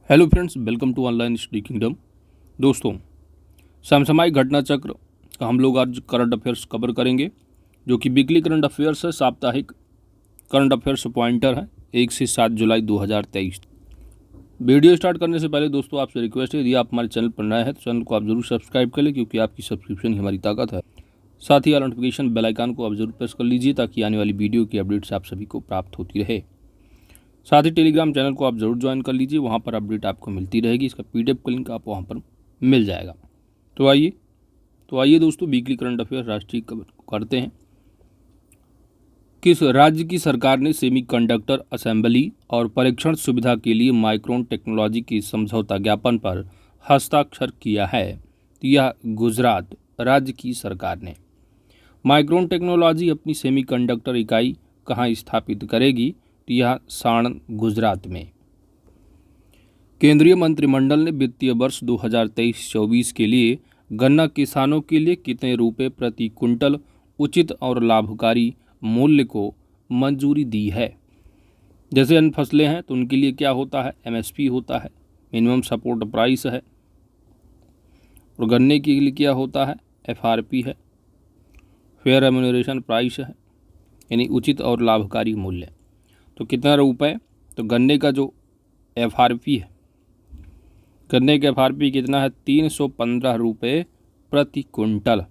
Hello friends, welcome to online study kingdom. दोस्तों, समसामयिक घटना चक्र का हम लोग आज करंट अफेयर्स कवर करेंगे, जो कि वीकली करंट अफेयर्स है, साप्ताहिक करंट अफेयर्स पॉइंटर है 1 से 7 जुलाई 2023। वीडियो स्टार्ट करने से पहले दोस्तों आपसे रिक्वेस्ट है, यदि आप हमारे चैनल पर नए हैं तो चैनल को आप जरूर सब्सक्राइब कर लें, क्योंकि आपकी सब्सक्रिप्शन ही हमारी ताकत है। साथ ही नोटिफिकेशन बेल आइकन को आप जरूर प्रेस कर लीजिए, ताकि आने वाली वीडियो की अपडेट्स आप सभी को प्राप्त होती रहे। साथ ही टेलीग्राम चैनल को आप जरूर ज्वाइन कर लीजिए, वहाँ पर अपडेट आपको मिलती रहेगी। इसका पीडीएफ का लिंक आपको वहाँ पर मिल जाएगा। तो आइए दोस्तों, वीकली करंट अफेयर राष्ट्रीय करते हैं। किस राज्य की सरकार ने सेमीकंडक्टर असेंबली और परीक्षण सुविधा के लिए माइक्रोन टेक्नोलॉजी के समझौता ज्ञापन पर हस्ताक्षर किया है? तो यह गुजरात राज्य की सरकार ने। माइक्रोन टेक्नोलॉजी अपनी सेमीकंडक्टर इकाई कहाँ स्थापित करेगी? यह साणंद, गुजरात में। केंद्रीय मंत्रिमंडल ने वित्तीय वर्ष 2023-24 के लिए गन्ना किसानों के लिए कितने रुपए प्रति कुंटल उचित और लाभकारी मूल्य को मंजूरी दी है? जैसे अन्य फसलें हैं तो उनके लिए क्या होता है? एमएसपी होता है, मिनिमम सपोर्ट प्राइस है। और गन्ने के लिए क्या होता है? एफआरपी है, फेयर रेम्यूनरेशन प्राइस है, यानी उचित और लाभकारी मूल्य। तो कितना रुपए? तो गन्ने का जो एफआरपी है, गन्ने का एफआरपी कितना है? 315 रुपये प्रति कुंटल।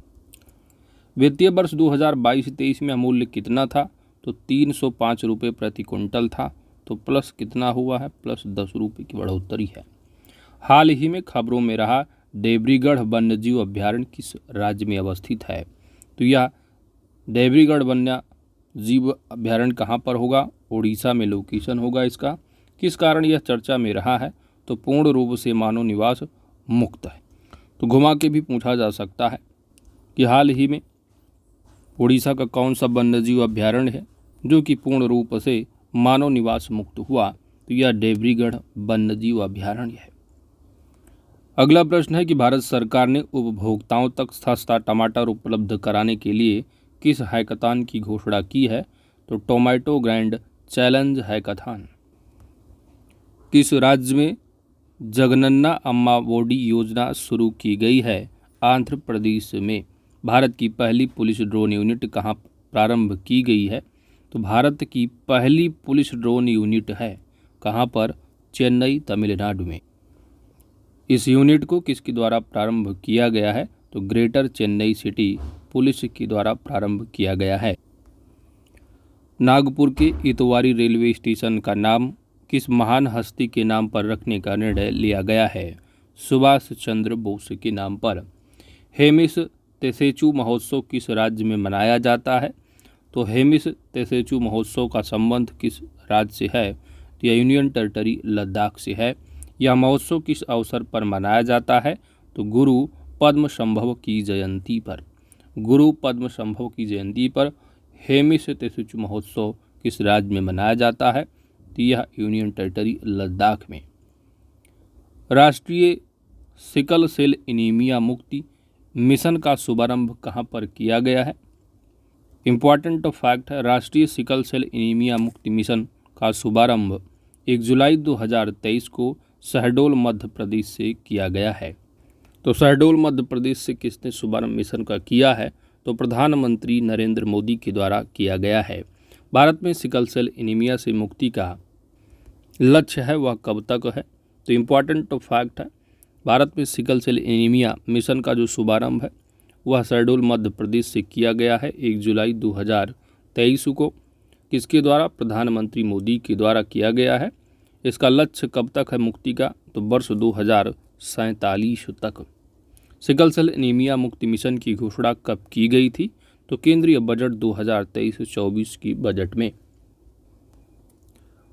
वित्तीय वर्ष 2022-23 में मूल्य कितना था? तो 305 रुपये प्रति कुंटल था। तो प्लस कितना हुआ है? प्लस 10 रुपये की बढ़ोतरी है। हाल ही में खबरों में रहा देवरीगढ़ वन्यजीव अभ्यारण्य किस राज्य में अवस्थित है? तो यह देवरीगढ़ वन्य जीव अभ्यारण्य कहाँ पर होगा? उड़ीसा में लोकेशन होगा इसका। किस कारण यह चर्चा में रहा है? तो पूर्ण रूप से मानव निवास मुक्त है। तो घुमा के भी पूछा जा सकता है कि हाल ही में उड़ीसा का कौन सा वन्यजीव अभ्यारण्य है जो कि पूर्ण रूप से मानव निवास मुक्त हुआ? तो यह देवरीगढ़ वन्यजीव अभ्यारण्य है। अगला प्रश्न है कि भारत सरकार ने उपभोक्ताओं तक सस्ता टमाटर उपलब्ध कराने के लिए किस हैकाथॉन की घोषणा की है? तो टोमेटो ग्रैंड चैलेंज हैकाथॉन। किस राज्य में जगनन्ना अम्मा बोडी योजना शुरू की गई है? आंध्र प्रदेश में। भारत की पहली पुलिस ड्रोन यूनिट कहाँ प्रारंभ की गई है? तो भारत की पहली पुलिस ड्रोन यूनिट है कहाँ पर? चेन्नई, तमिलनाडु में। इस यूनिट को किसके द्वारा प्रारंभ किया गया है? तो ग्रेटर चेन्नई सिटी पुलिस के द्वारा प्रारंभ किया गया है। नागपुर के इतवारी रेलवे स्टेशन का नाम किस महान हस्ती के नाम पर रखने का निर्णय लिया गया है? सुभाष चंद्र बोस के नाम पर। हेमिस तेसेचू महोत्सव किस राज्य में मनाया जाता है? तो हेमिस तेसेचू महोत्सव का संबंध किस राज्य से है? तो यह यूनियन टेरिटरी लद्दाख से है। यह महोत्सव किस अवसर पर मनाया जाता है? तो गुरु पद्मसंभव की जयंती पर। गुरु पद्मसंभव की जयंती पर हेमिस तेसेचू महोत्सव किस राज्य में मनाया जाता है? तो यह यूनियन टेरिटरी लद्दाख में। राष्ट्रीय सिकल सेल एनीमिया मुक्ति मिशन का शुभारंभ कहाँ पर किया गया है? इम्पॉर्टेंट फैक्ट है, राष्ट्रीय सिकल सेल एनीमिया मुक्ति मिशन का शुभारंभ 1 जुलाई 2023 को शहडोल मध्य प्रदेश से किया गया है। तो शहडोल मध्य प्रदेश से किसने शुभारंभ मिशन का किया है? तो प्रधानमंत्री नरेंद्र मोदी के द्वारा किया गया है। भारत में सिकल सेल एनीमिया से मुक्ति का लक्ष्य है वह कब तक है? तो इम्पॉर्टेंट फैक्ट है, भारत में सिकल सेल एनीमिया मिशन का जो शुभारंभ है वह शहडोल मध्य प्रदेश से किया गया है 1 जुलाई 2023 को। किसके द्वारा? प्रधानमंत्री मोदी के द्वारा किया गया है। इसका लक्ष्य कब तक है मुक्ति का? तो वर्ष 2047 तक। सिकल सेल एनीमिया मुक्ति मिशन की घोषणा कब की गई थी? तो केंद्रीय बजट 2023-24 की बजट में।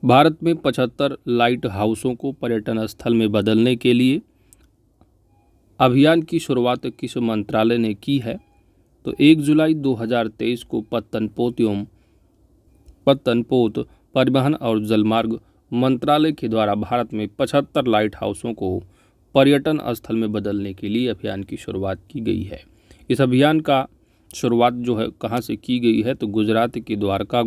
भारत में 75 लाइट हाउसों को पर्यटन स्थल में बदलने के लिए अभियान की शुरुआत किस मंत्रालय ने की है? तो 1 जुलाई 2023 को पत्तनपोत परिवहन और जलमार्ग मंत्रालय के द्वारा भारत में 75 लाइट हाउसों को पर्यटन स्थल में बदलने के लिए अभियान की शुरुआत की गई है। इस अभियान का शुरुआत जो है कहाँ से की गई है? तो गुजरात के द्वारका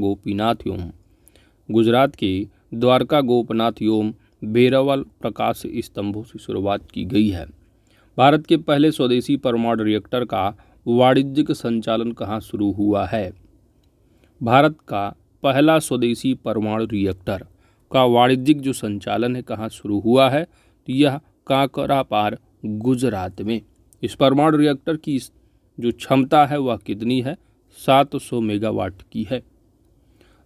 गोपीनाथ योम बेरावल प्रकाश स्तंभों से शुरुआत की गई है। भारत के पहले स्वदेशी परमाणु रिएक्टर का वाणिज्यिक संचालन कहाँ शुरू हुआ है? भारत का पहला स्वदेशी परमाणु रिएक्टर का वाणिज्यिक जो संचालन है कहाँ शुरू हुआ है? तो यह काकरापार गुजरात में। इस परमाणु रिएक्टर की जो क्षमता है वह कितनी है? 700 मेगावाट की है।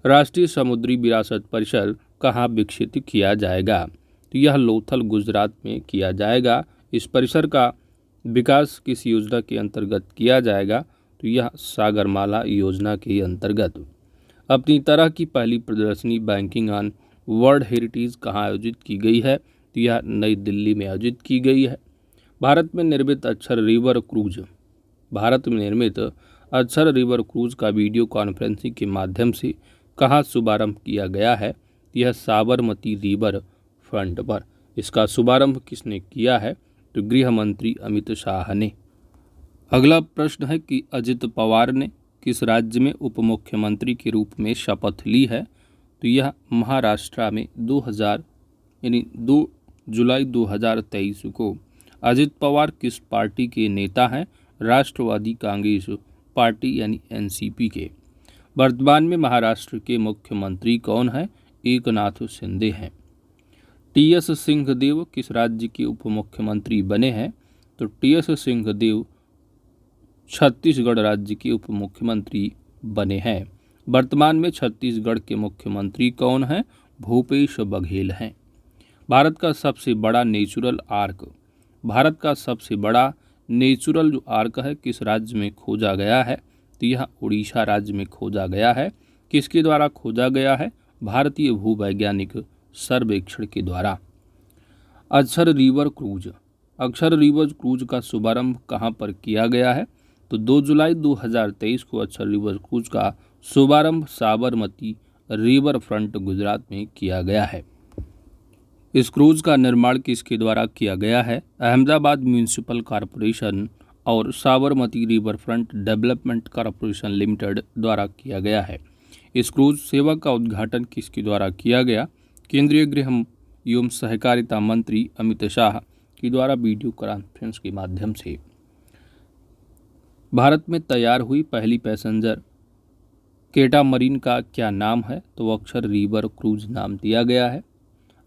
राष्ट्रीय समुद्री विरासत परिसर कहाँ विकसित किया जाएगा? तो यह लोथल गुजरात में किया जाएगा। इस परिसर का विकास किस योजना के अंतर्गत किया जाएगा? तो यह सागरमाला योजना के अंतर्गत। अपनी तरह की पहली प्रदर्शनी बैंकिंग ऑन वर्ल्ड हेरिटेज कहाँ आयोजित की गई है? तो यह नई दिल्ली में आयोजित की गई है। भारत में निर्मित अक्षर रिवर क्रूज का वीडियो कॉन्फ्रेंसिंग के माध्यम से कहाँ शुभारंभ किया गया है? यह साबरमती रिवर फ्रंट पर। इसका शुभारंभ किसने किया है? तो गृह मंत्री अमित शाह ने। अगला प्रश्न है कि अजित पवार ने किस राज्य में उप मुख्यमंत्री के रूप में शपथ ली है? तो यह महाराष्ट्र में 2 जुलाई 2023 को। अजित पवार किस पार्टी के नेता हैं? राष्ट्रवादी कांग्रेस पार्टी यानी एनसीपी के। वर्तमान में महाराष्ट्र के मुख्यमंत्री कौन है? एकनाथ शिंदे हैं। टीएस सिंहदेव किस राज्य के उप मुख्यमंत्री बने हैं? तो टीएस सिंहदेव छत्तीसगढ़ राज्य के उप मुख्यमंत्री बने हैं। वर्तमान में छत्तीसगढ़ के मुख्यमंत्री कौन हैं? भूपेश बघेल हैं। भारत का सबसे बड़ा नेचुरल जो आर्क है किस राज्य में खोजा गया है? तो यह उड़ीसा राज्य में खोजा गया है। किसके द्वारा खोजा गया है? भारतीय भूवैज्ञानिक सर्वेक्षण के द्वारा। अक्षर रिवर क्रूज का शुभारंभ कहाँ पर किया गया है? तो 2 जुलाई 2023 को अक्षर रिवर क्रूज का शुभारंभ साबरमती रिवर फ्रंट गुजरात में किया गया है। इस क्रूज का निर्माण किसके द्वारा किया गया है? अहमदाबाद म्यूनिसिपल कॉरपोरेशन और Sabarmati river front development corporation limited द्वारा किया गया है। इस क्रूज सेवा का उद्घाटन किसके द्वारा किया गया? केंद्रीय गृह एवं सहकारिता मंत्री अमित शाह के द्वारा वीडियो कॉन्फ्रेंस के माध्यम से। भारत में तैयार हुई पहली पैसेंजर कैटामरीन का क्या नाम है? तो अक्षर रिवर क्रूज नाम दिया गया है।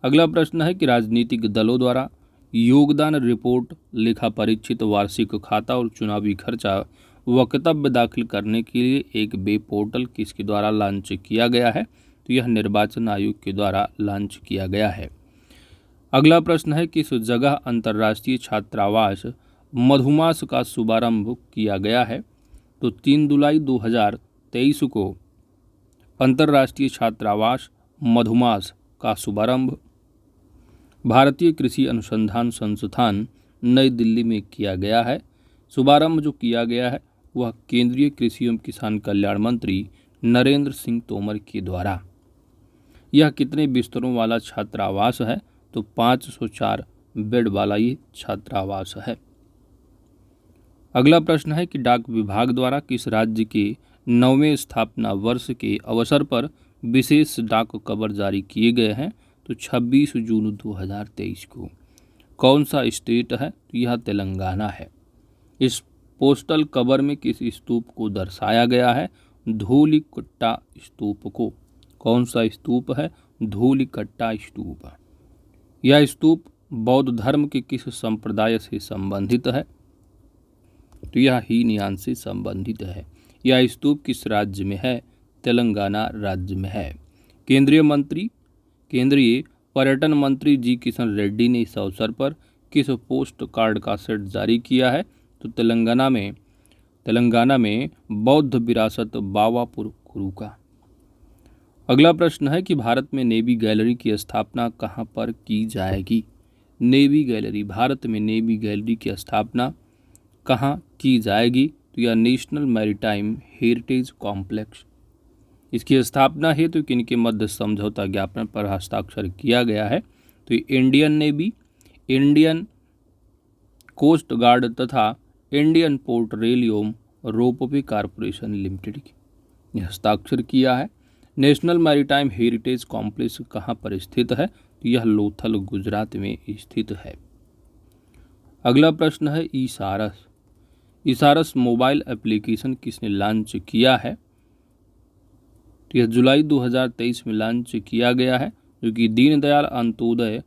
अगला प्रश्न है कि राजनीतिक दलों द्वारा योगदान रिपोर्ट, लेखा परीक्षित, वार्षिक खाता और चुनावी खर्चा वक्तव्य दाखिल करने के लिए एक वेब पोर्टल किसके द्वारा लॉन्च किया गया है? तो यह निर्वाचन आयोग के द्वारा लॉन्च किया गया है। अगला प्रश्न है किस जगह अंतर्राष्ट्रीय छात्रावास मधुमास का शुभारंभ किया गया है? तो 3 जुलाई 2023 को अंतर्राष्ट्रीय छात्रावास मधुमास का शुभारंभ भारतीय कृषि अनुसंधान संस्थान नई दिल्ली में किया गया है। शुभारंभ जो किया गया है वह केंद्रीय कृषि एवं किसान कल्याण मंत्री नरेंद्र सिंह तोमर के द्वारा। यह कितने बिस्तरों वाला छात्रावास है? तो 504 बेड वाला ये छात्रावास है। अगला प्रश्न है कि डाक विभाग द्वारा किस राज्य के 9वें स्थापना वर्ष के अवसर पर विशेष डाक कवर जारी किए गए हैं? तो 26 जून 2023 को। कौन सा स्टेट है? तो यह तेलंगाना है। इस पोस्टल कवर में किस स्तूप को दर्शाया गया है? धूलिकट्टा स्तूप को। कौन सा स्तूप है? धूलिकट्टा स्तूप। यह स्तूप बौद्ध धर्म के किस संप्रदाय से संबंधित है? तो यह हीनयान से संबंधित है। यह स्तूप किस राज्य में है? तेलंगाना राज्य में है। केंद्रीय पर्यटन मंत्री जी किशन रेड्डी ने इस अवसर पर किस पोस्ट कार्ड का सेट जारी किया है? तो तेलंगाना में बौद्ध विरासत बावापुर कुरु का। अगला प्रश्न है कि भारत में नेवी गैलरी की स्थापना कहाँ पर की जाएगी? भारत में नेवी गैलरी की स्थापना कहाँ की जाएगी? तो यह नेशनल मैरीटाइम हेरिटेज कॉम्प्लेक्स। इसकी स्थापना हेतु किनके मध्य समझौता ज्ञापन पर हस्ताक्षर किया गया है? तो Indian navy, Indian coast guard तथा इंडियन पोर्ट रेल एवं रोपवे कॉरपोरेशन लिमिटेड ने हस्ताक्षर किया है। नेशनल मैरीटाइम हेरिटेज कॉम्प्लेक्स कहाँ पर स्थित है? तो यह लोथल गुजरात में स्थित है। अगला प्रश्न है ई-सारस। ई-सारस मोबाइल एप्लीकेशन किसने लॉन्च किया है? तो यह जुलाई 2023 में लॉन्च किया गया है, जो कि दीनदयाल अंत्योदय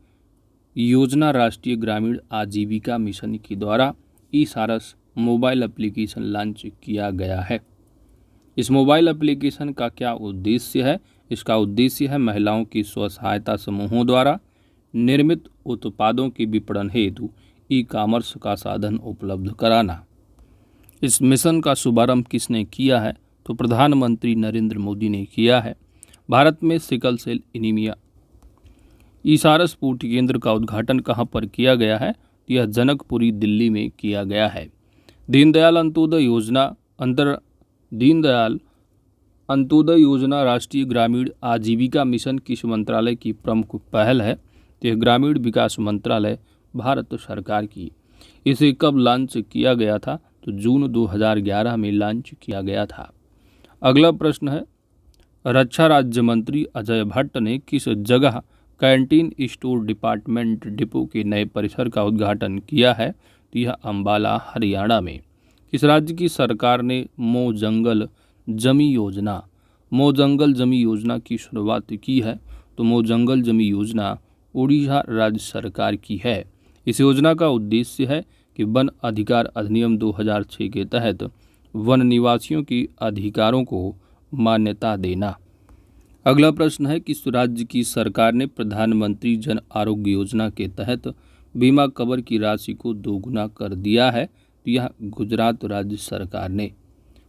योजना राष्ट्रीय ग्रामीण आजीविका मिशन के द्वारा ई-सारस मोबाइल एप्लीकेशन लॉन्च किया गया है। इस मोबाइल एप्लीकेशन का क्या उद्देश्य है? इसका उद्देश्य है महिलाओं की स्व सहायता समूहों द्वारा निर्मित उत्पादों के विपणन हेतु ई कॉमर्स का साधन उपलब्ध कराना। इस मिशन का शुभारंभ किसने किया है? तो प्रधानमंत्री नरेंद्र मोदी ने किया है। भारत में सिकल सेल एनीमिया ई-सारस पूर्ति केंद्र का उद्घाटन कहाँ पर किया गया है? यह जनकपुरी दिल्ली में किया गया है। दीनदयाल अंत्योदय योजना राष्ट्रीय ग्रामीण आजीविका मिशन किस मंत्रालय की प्रमुख पहल है? तो यह ग्रामीण विकास मंत्रालय भारत सरकार की। इसे कब लॉन्च किया गया था? तो जून 2011 में लॉन्च किया गया था। अगला प्रश्न है रक्षा राज्य मंत्री अजय भट्ट ने किस जगह कैंटीन स्टोर डिपार्टमेंट डिपो के नए परिसर का उद्घाटन किया है? तो यह अम्बाला हरियाणा में। किस राज्य की सरकार ने मो जंगल जमी योजना की शुरुआत की है? तो मो जंगल जमी योजना उड़ीसा राज्य सरकार की है। इस योजना का उद्देश्य है कि वन अधिकार अधिनियम 2006 के तहत वन निवासियों के अधिकारों को मान्यता देना। अगला प्रश्न है किस राज्य की सरकार ने प्रधानमंत्री जन आरोग्य योजना के तहत बीमा कवर की राशि को दोगुना कर दिया है? तो यह गुजरात राज्य सरकार ने।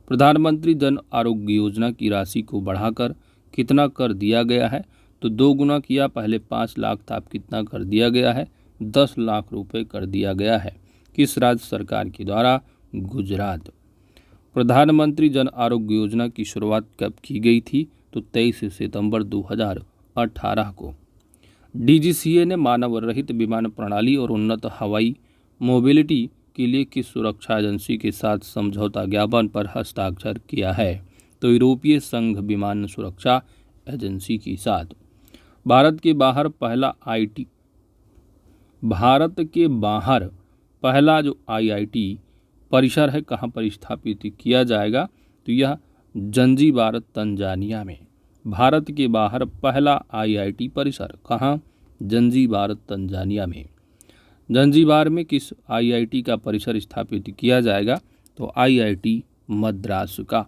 प्रधानमंत्री जन आरोग्य योजना की राशि को बढ़ाकर कितना कर दिया गया है? तो 2 गुना किया। पहले 5 लाख था, अब कितना कर दिया गया है? 10 लाख रुपए कर दिया गया है। किस राज्य सरकार के द्वारा? गुजरात। प्रधानमंत्री जन आरोग्य योजना की शुरुआत कब की गई थी? तो 23 सितंबर 2018 को। डीजीसीए ने मानव रहित विमान प्रणाली और उन्नत हवाई मोबिलिटी के लिए किस सुरक्षा एजेंसी के साथ समझौता ज्ञापन पर हस्ताक्षर किया है? तो यूरोपीय संघ विमान सुरक्षा एजेंसी के साथ। भारत के बाहर पहला जो आईआईटी परिसर है कहाँ पर स्थापित किया जाएगा? तो यह जंजीबार तंजानिया में। भारत के बाहर पहला आईआईटी परिसर कहाँ? जंजीबार तंजानिया में। जंजीबार में किस आईआईटी का परिसर स्थापित किया जाएगा? तो आईआईटी मद्रास का।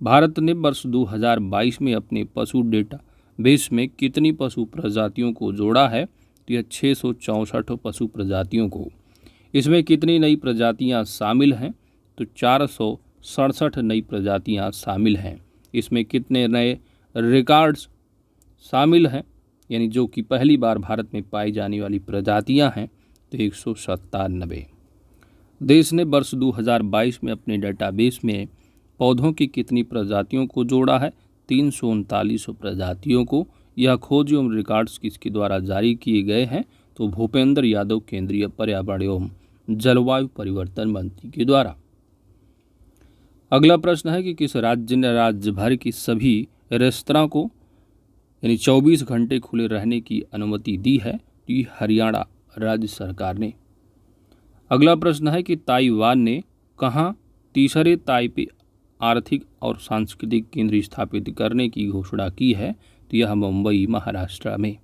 भारत ने वर्ष 2022 में अपने पशु डेटा बेस में कितनी पशु प्रजातियों को जोड़ा है? तो यह 664 पशु प्रजातियों को। इसमें कितनी नई प्रजातियां शामिल हैं? तो 467 नई प्रजातियां शामिल हैं। इसमें कितने नए रिकॉर्ड्स शामिल हैं, यानी जो कि पहली बार भारत में पाई जाने वाली प्रजातियां हैं? तो 197। देश ने वर्ष 2022 में अपने डेटाबेस में पौधों की कितनी प्रजातियों को जोड़ा है? 339 प्रजातियों को। यह खोज एवं रिकॉर्ड्स किसके द्वारा जारी किए गए हैं? तो भूपेंद्र यादव केंद्रीय पर्यावरण एवं जलवायु परिवर्तन मंत्री के द्वारा। अगला प्रश्न है कि किस राज्य ने राज्य भर की सभी रेस्तरां को यानी 24 घंटे खुले रहने की अनुमति दी है? तो ये हरियाणा राज्य सरकार ने। अगला प्रश्न है कि ताइवान ने कहाँ तीसरे ताइपे आर्थिक और सांस्कृतिक केंद्र स्थापित करने की घोषणा की है? तो यह मुंबई महाराष्ट्र में।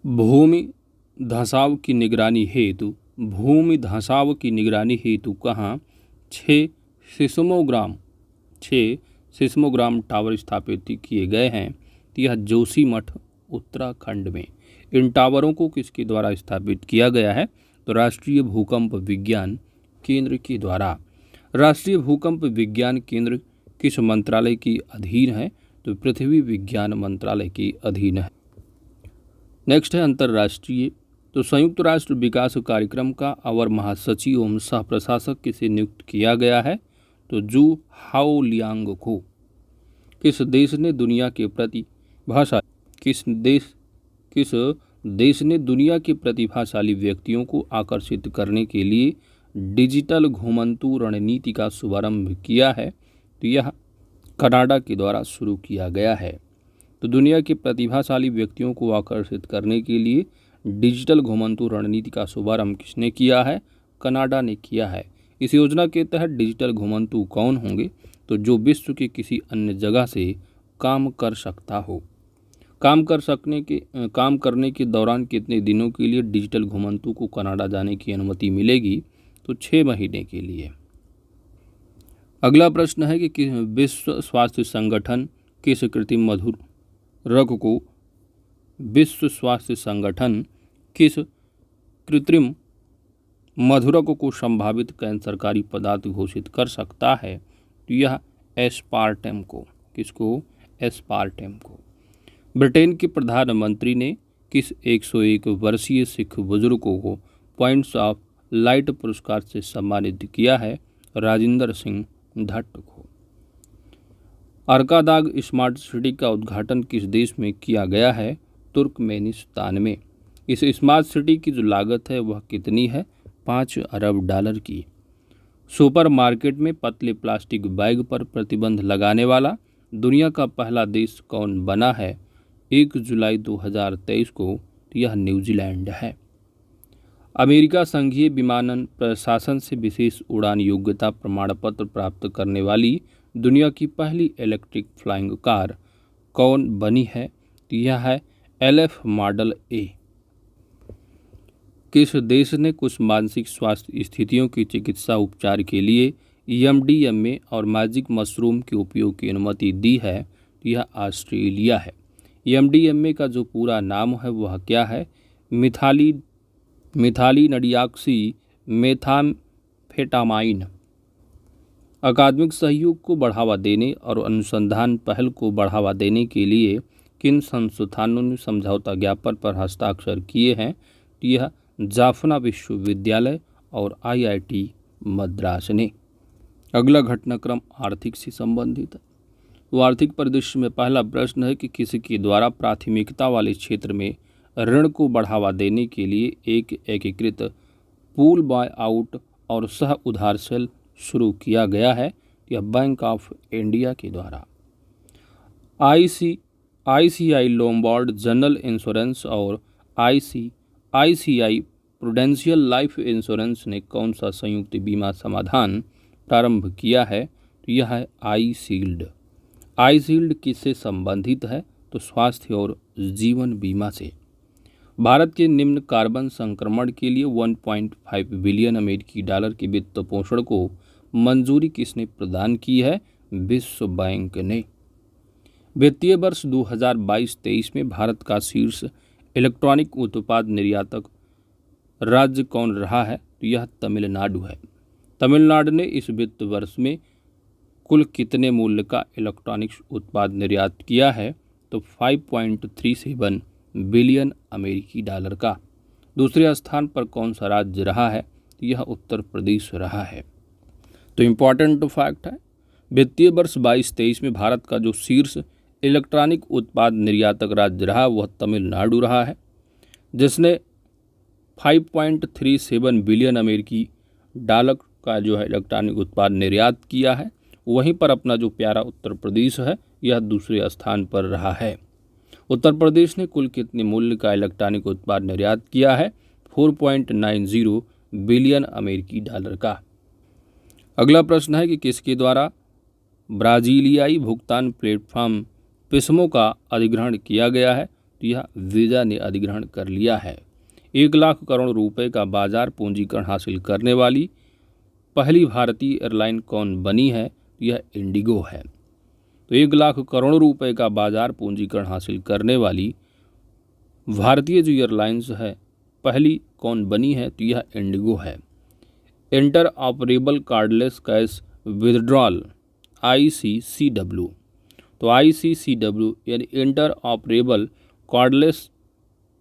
भूमि धंसाव की निगरानी हेतु कहाँ 6 सिस्मोग्राम टावर स्थापित किए गए हैं? तो यह जोशीमठ उत्तराखंड में। इन टावरों को किसके द्वारा स्थापित किया गया है? तो राष्ट्रीय भूकंप विज्ञान केंद्र के द्वारा। राष्ट्रीय भूकंप विज्ञान केंद्र किस मंत्रालय के अधीन है? तो पृथ्वी विज्ञान मंत्रालय के अधीन है। नेक्स्ट है अंतर्राष्ट्रीय। तो संयुक्त राष्ट्र विकास कार्यक्रम का अवर महासचिव एवं सह प्रशासक किसे नियुक्त किया गया है? तो जू हाओलियांग को। किस देश ने दुनिया के प्रतिभाशाली व्यक्तियों को आकर्षित करने के लिए डिजिटल घुमंतू रणनीति का शुभारंभ किया है? तो यह कनाडा के द्वारा शुरू किया गया है। तो दुनिया के प्रतिभाशाली व्यक्तियों को आकर्षित करने के लिए डिजिटल घुमंतु रणनीति का शुभारंभ किसने किया है? कनाडा ने किया है। इस योजना के तहत डिजिटल घुमंतु कौन होंगे? तो जो विश्व के किसी अन्य जगह से काम कर सकता हो। काम करने के दौरान कितने दिनों के लिए डिजिटल घुमंतु को कनाडा जाने की अनुमति मिलेगी? तो 6 महीने के लिए। अगला प्रश्न है कि विश्व स्वास्थ्य संगठन किस कृत्रिम मधुरक को विश्व स्वास्थ्य संगठन किस कृत्रिम मधुरक को संभावित कैंसरकारी पदार्थ घोषित कर सकता है? तो यह एस्पार्टेम को। किसको? एस्पार्टेम को। ब्रिटेन के प्रधानमंत्री ने किस 101 वर्षीय सिख बुजुर्ग को पॉइंट्स ऑफ लाइट पुरस्कार से सम्मानित किया है? राजिंदर सिंह धट्ट को। अर्कादाग स्मार्ट सिटी का उद्घाटन किस देश में किया गया है? तुर्कमेनिस्तान में। इस स्मार्ट सिटी की जो लागत है वह कितनी है? 5 अरब डॉलर की। सुपरमार्केट में पतले प्लास्टिक बैग पर प्रतिबंध लगाने वाला दुनिया का पहला देश कौन बना है? 1 जुलाई 2023 को यह न्यूजीलैंड है। अमेरिका संघीय विमानन प्रशासन से विशेष उड़ान योग्यता प्रमाण पत्र प्राप्त करने वाली दुनिया की पहली इलेक्ट्रिक फ्लाइंग कार कौन बनी है? यह है LF मॉडल A। किस देश ने कुछ मानसिक स्वास्थ्य स्थितियों की चिकित्सा उपचार के लिए MDMA और मैजिक मशरूम के उपयोग की अनुमति दी है? यह ऑस्ट्रेलिया है। MDMA का जो पूरा नाम है वह क्या है? मिथाइलिनडिऑक्सी मेथाम्फेटामाइन। अकादमिक सहयोग को बढ़ावा देने और अनुसंधान पहल को बढ़ावा देने के लिए किन संस्थानों ने समझौता ज्ञापन पर हस्ताक्षर किए हैं? यह जाफना विश्वविद्यालय और IIT मद्रास ने। अगला घटनाक्रम आर्थिक से संबंधित है। तो आर्थिक परिदृश्य में पहला प्रश्न है कि किसी के द्वारा प्राथमिकता वाले क्षेत्र में ऋण को बढ़ावा देने के लिए एक एकीकृत पूल बाय आउट और सह उधार सेल शुरू किया गया है? यह बैंक ऑफ इंडिया के द्वारा। ICICI लोम्बार्ड जनरल इंश्योरेंस और ICICI प्रूडेंशियल लाइफ इंश्योरेंस ने कौन सा संयुक्त बीमा समाधान प्रारंभ किया है? तो यह है iShield। iShield किससे संबंधित है? तो स्वास्थ्य और जीवन बीमा से। भारत के निम्न कार्बन संक्रमण के लिए 1.5 बिलियन अमेरिकी डॉलर के वित्त पोषण को मंजूरी किसने प्रदान की है? विश्व बैंक ने। वित्तीय वर्ष 2022-23 में भारत का शीर्ष इलेक्ट्रॉनिक उत्पाद निर्यातक राज्य कौन रहा है? तो यह तमिलनाडु है। तमिलनाडु ने इस वित्त वर्ष में कुल कितने मूल्य का इलेक्ट्रॉनिक्स उत्पाद निर्यात किया है? तो 5.37 बिलियन अमेरिकी डॉलर का। दूसरे स्थान पर कौन सा राज्य रहा है? यह उत्तर प्रदेश रहा है। तो इम्पॉर्टेंट फैक्ट है, वित्तीय वर्ष 22-23 में भारत का जो शीर्ष इलेक्ट्रॉनिक उत्पाद निर्यातक राज्य रहा वह तमिलनाडु रहा है, जिसने 5.37 बिलियन अमेरिकी डॉलर का जो है इलेक्ट्रॉनिक उत्पाद निर्यात किया है। वहीं पर अपना जो प्यारा उत्तर प्रदेश है यह दूसरे स्थान पर रहा है। उत्तर प्रदेश ने कुल कितने मूल्य का इलेक्ट्रॉनिक उत्पाद निर्यात किया है? 4.90 बिलियन अमेरिकी डॉलर का। अगला प्रश्न है कि किसके द्वारा ब्राजीलियाई भुगतान प्लेटफॉर्म पिस्मो का अधिग्रहण किया गया है? तो यह वीज़ा ने अधिग्रहण कर लिया है। 1 लाख करोड़ रुपए का बाजार पूंजीकरण हासिल करने वाली पहली भारतीय एयरलाइन कौन बनी है? यह इंडिगो है। तो 1 लाख करोड़ रुपए का बाजार पूंजीकरण हासिल करने वाली भारतीय जो एयरलाइंस है पहली कौन बनी है? तो यह इंडिगो है। Inter operable cardless cash withdrawal ICCW। तो ICCW यानी inter operable cardless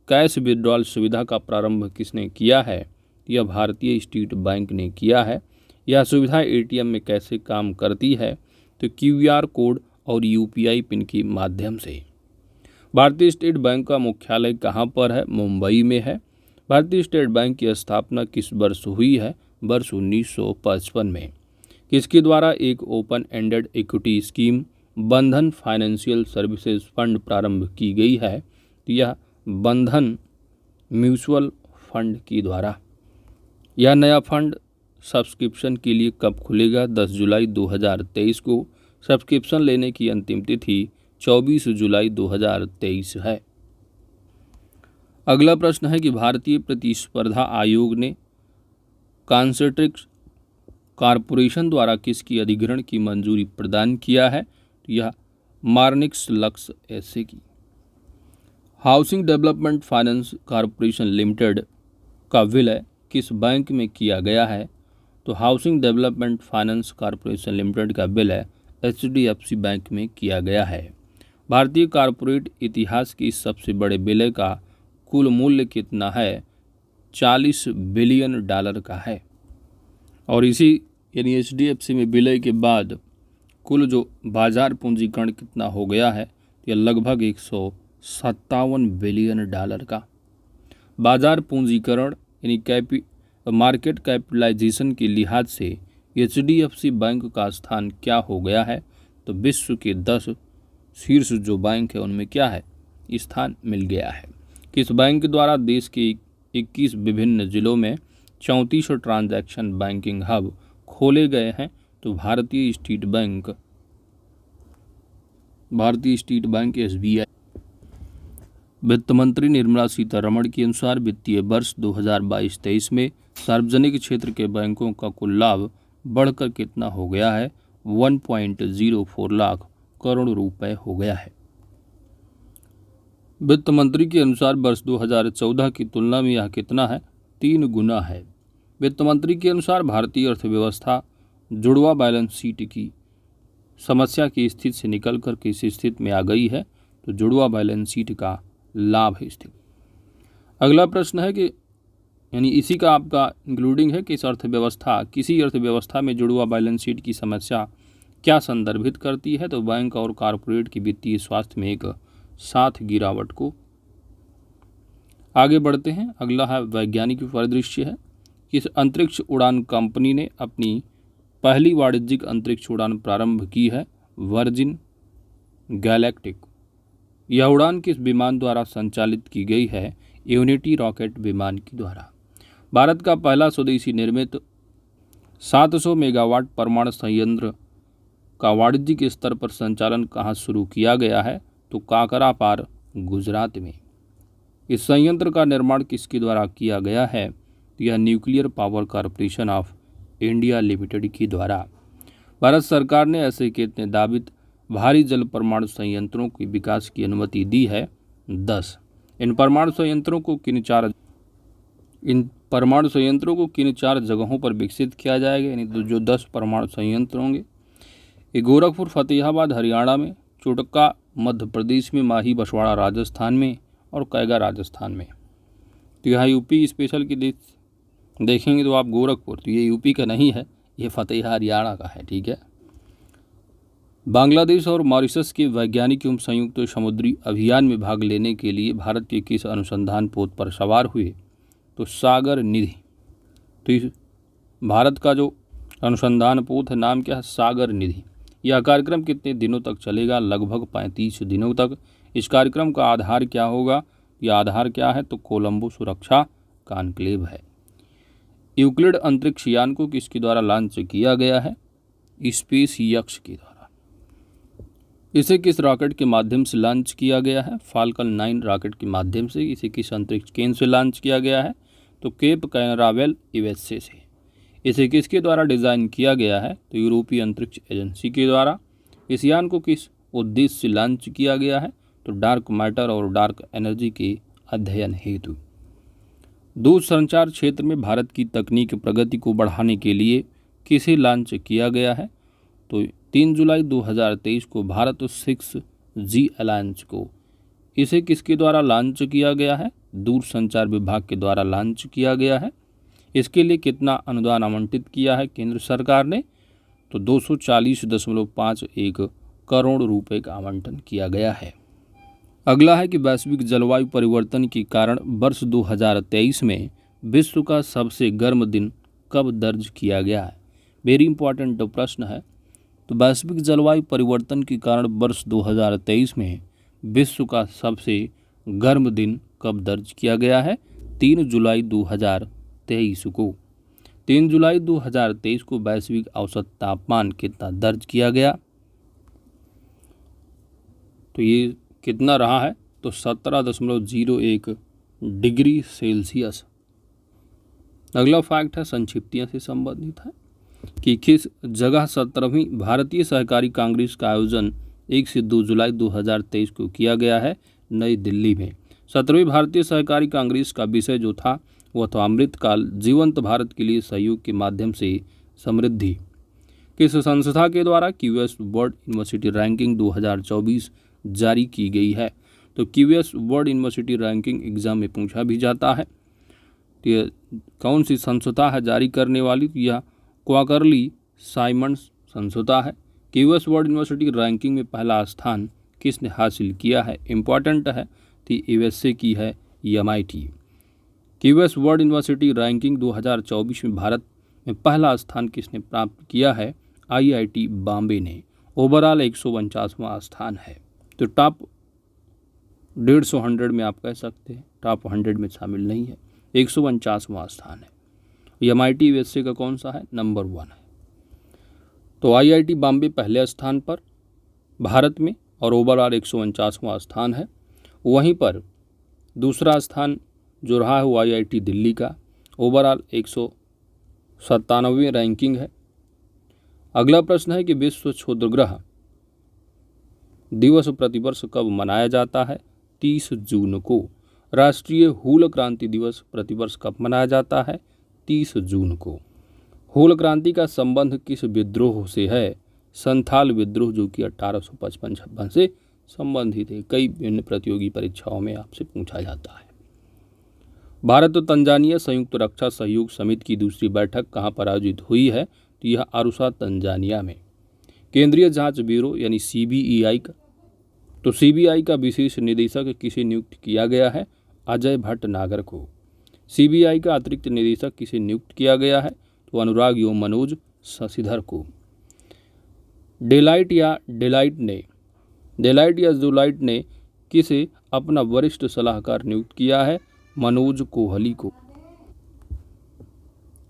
cash withdrawal सुविधा का प्रारंभ किसने किया है? यह भारतीय स्टेट बैंक ने किया है। यह सुविधा ATM में कैसे काम करती है? तो QR कोड और UPI पिन के माध्यम से। भारतीय स्टेट बैंक का मुख्यालय कहाँ पर है? मुंबई में है। भारतीय स्टेट बैंक की स्थापना किस वर्ष हुई है? वर्ष 1955 में। किसके द्वारा एक ओपन एंडेड इक्विटी स्कीम बंधन फाइनेंशियल सर्विसेज फंड प्रारंभ की गई है, तो यह बंधन म्यूचुअल फंड की द्वारा। यह नया फंड सब्सक्रिप्शन के लिए कब खुलेगा? 10 जुलाई 2023 को। सब्सक्रिप्शन लेने की अंतिम तिथि 24 जुलाई 2023 है। अगला प्रश्न है कि भारतीय प्रतिस्पर्धा आयोग ने कॉन्सेंट्रिक्स कॉरपोरेशन द्वारा किसकी अधिग्रहण की मंजूरी प्रदान किया है? तो यह मार्निक्स लक्स एसए की। Housing development finance corporation limited का विलय किस बैंक में किया गया है? तो housing development finance corporation limited का विलय HDFC बैंक में किया गया है। भारतीय कॉरपोरेट इतिहास के इस सबसे बड़े विलय का कुल मूल्य कितना है? 40 बिलियन डॉलर का है। और इसी यानी HDFC में विलय के बाद कुल जो बाजार पूंजीकरण कितना हो गया है? यह लगभग 157 बिलियन डॉलर का बाजार पूंजीकरण यानी मार्केट कैपिटलाइजेशन के लिहाज से HDFC बैंक का स्थान क्या हो गया है? तो विश्व के 10 शीर्ष जो बैंक है उनमें क्या है? स्थान मिल गया है। किस बैंक द्वारा देश के 21 विभिन्न जिलों में 34 ट्रांजैक्शन बैंकिंग हब खोले गए हैं? तो भारतीय स्टेट बैंक SBI। वित्त मंत्री निर्मला सीतारमण के अनुसार वित्तीय वर्ष 2022-23 में सार्वजनिक क्षेत्र के बैंकों का कुल लाभ बढ़कर कितना हो गया है? 1.04 लाख करोड़ रुपए हो गया है। वित्त मंत्री के अनुसार वर्ष 2014 की तुलना में यह कितना है? 3 गुना है। वित्त मंत्री के अनुसार भारतीय अर्थव्यवस्था जुड़वा बैलेंस शीट की समस्या की स्थिति से निकलकर किस स्थिति में आ गई है? तो जुड़वा बैलेंस शीट का लाभ है स्थिति। अगला प्रश्न है कि यानी इसी का आपका इंक्लूडिंग है कि किसी अर्थव्यवस्था में जुड़वा बैलेंस शीट की समस्या क्या संदर्भित करती है? तो बैंक और कॉरपोरेट की वित्तीय स्वास्थ्य में एक साथ गिरावट को। आगे बढ़ते हैं। अगला है वैज्ञानिक परिदृश्य है। किस अंतरिक्ष उड़ान कंपनी ने अपनी पहली वाणिज्यिक अंतरिक्ष उड़ान प्रारंभ की है? Virgin galactic. यह उड़ान किस विमान द्वारा संचालित की गई है? यूनिटी रॉकेट विमान के द्वारा। भारत का पहला स्वदेशी निर्मित 700 मेगावाट परमाणु संयंत्र का वाणिज्यिक स्तर पर संचालन कहाँ शुरू किया गया है? तो काकरापार गुजरात में। इस संयंत्र का निर्माण किसके द्वारा किया गया है? तो यह nuclear power corporation of India limited के द्वारा। भारत सरकार ने ऐसे कितने दावित भारी जल परमाणु संयंत्रों के विकास की अनुमति दी है? 10। इन परमाणु संयंत्रों को किन चार जगहों पर विकसित किया जाएगा? यानी तो जो 10 परमाणु संयंत्र होंगे, ये गोरखपुर फतेहाबाद हरियाणा में, चोटका मध्य प्रदेश में, माही बसवाड़ा राजस्थान में और कैगा राजस्थान में। तो यहाँ यूपी स्पेशल की देखेंगे तो आप गोरखपुर, तो ये यूपी का नहीं है, ये फतेहा हरियाणा का है। ठीक है। बांग्लादेश और मॉरिशस के वैज्ञानिक एवं संयुक्त समुद्री अभियान में भाग लेने के लिए भारत के किस अनुसंधान पोत पर सवार हुए? तो सागर निधि। तो इस भारत का जो अनुसंधान पोत है नाम क्या है? सागर निधि। यह कार्यक्रम कितने दिनों तक चलेगा? लगभग 35 दिनों तक। इस कार्यक्रम का आधार क्या होगा? यह आधार क्या है? तो कोलंबो सुरक्षा कॉन्क्लेव है। यूक्लिड अंतरिक्ष यान को किसके द्वारा लॉन्च किया गया है? स्पेस एक्स के द्वारा। इसे किस रॉकेट के माध्यम से लॉन्च किया गया है? फाल्कन 9 रॉकेट के माध्यम से। इसे किस अंतरिक्ष केंद्र से लॉन्च किया गया है? तो केप कैनरावेल यूएसए से। इसे किसके द्वारा डिज़ाइन किया गया है? तो यूरोपीय अंतरिक्ष एजेंसी के द्वारा। इस यान को किस उद्देश्य से लॉन्च किया गया है? तो डार्क मैटर और डार्क एनर्जी के अध्ययन हेतु। दूरसंचार क्षेत्र में भारत की तकनीक प्रगति को बढ़ाने के लिए किसे लॉन्च किया गया है? तो 3 जुलाई 2023 को भारत 6G अलायंस को। इसे किसके द्वारा लॉन्च किया गया है? दूरसंचार विभाग के द्वारा लॉन्च किया गया है। इसके लिए कितना अनुदान आवंटित किया है केंद्र सरकार ने? तो 240.51 करोड़ रुपए का आवंटन किया गया है। अगला है कि वैश्विक जलवायु परिवर्तन के कारण वर्ष 2023 में विश्व का सबसे गर्म दिन कब दर्ज किया गया है? वेरी इंपॉर्टेंट प्रश्न है। तो वैश्विक जलवायु परिवर्तन के कारण वर्ष 2023 में विश्व का सबसे गर्म दिन कब दर्ज किया गया है? 3 जुलाई 2023 को। 3 जुलाई 2023 को वैश्विक औसत तापमान कितना दर्ज किया गया? तो ये कितना रहा है? तो 17.01 डिग्री सेल्सियस। अगला फैक्ट है, संक्षिप्तियाँ से संबंधित है कि किस जगह 17वीं भारतीय सहकारी कांग्रेस का आयोजन 1 से 2 जुलाई 2023 को किया गया है? नई दिल्ली में। 17वीं भारतीय सहकारी कांग्रेस का विषय जो था वह था अमृतकाल, जीवंत भारत के लिए सहयोग के माध्यम से समृद्धि। किस संस्था के द्वारा क्यूएस वर्ल्ड यूनिवर्सिटी रैंकिंग 2024 जारी की गई है? तो QS world university ranking exam में पूछा भी जाता है। तो यह कौन सी संस्था है जारी करने वाली? तो यह क्वार्टरली साइमंड्स संस्था है। क्यूएस वर्ल्ड यूनिवर्सिटी रैंकिंग में पहला स्थान किसने हासिल किया है? इम्पॉर्टेंट है, तो यूएसए की है MIT। QS world university ranking 2024 में भारत में पहला स्थान किसने प्राप्त किया है? IIT बॉम्बे ने। ओवरऑल 149वां स्थान है। तो टॉप 150 में आप कह सकते हैं, टॉप 100 में शामिल नहीं है, 149वां स्थान है। MIT यूएसए का कौन सा है? नंबर 1 है। तो IIT बॉम्बे पहले स्थान पर भारत में और ओवरऑल 149वां स्थान है। वहीं पर दूसरा स्थान जो रहा है वो IIT दिल्ली का, ओवरऑल 197वीं रैंकिंग है। अगला प्रश्न है कि विश्व क्षुद्रग्रह दिवस प्रतिवर्ष कब मनाया जाता है? 30 जून को। राष्ट्रीय हूल क्रांति दिवस प्रतिवर्ष कब मनाया जाता है? 30 जून को। हूल क्रांति का संबंध किस विद्रोह से है? संथाल विद्रोह, जो कि 1855 से संबंधित है। कई विभिन्न प्रतियोगी परीक्षाओं में आपसे पूछा जाता है। भारत और तंजानिया संयुक्त रक्षा सहयोग समिति की दूसरी बैठक कहाँ पर आयोजित हुई है? तो यह अरुषा तंजानिया में। केंद्रीय जांच ब्यूरो यानी CBI का, तो CBI का विशेष निदेशक किसे नियुक्त किया गया है? अजय भटनागर को। CBI का अतिरिक्त निदेशक किसे नियुक्त किया गया है? तो अनुराग एवं मनोज शशिधर को। डेलाइट या जोलाइट ने किसे अपना वरिष्ठ सलाहकार नियुक्त किया है? मनोज कोहली को।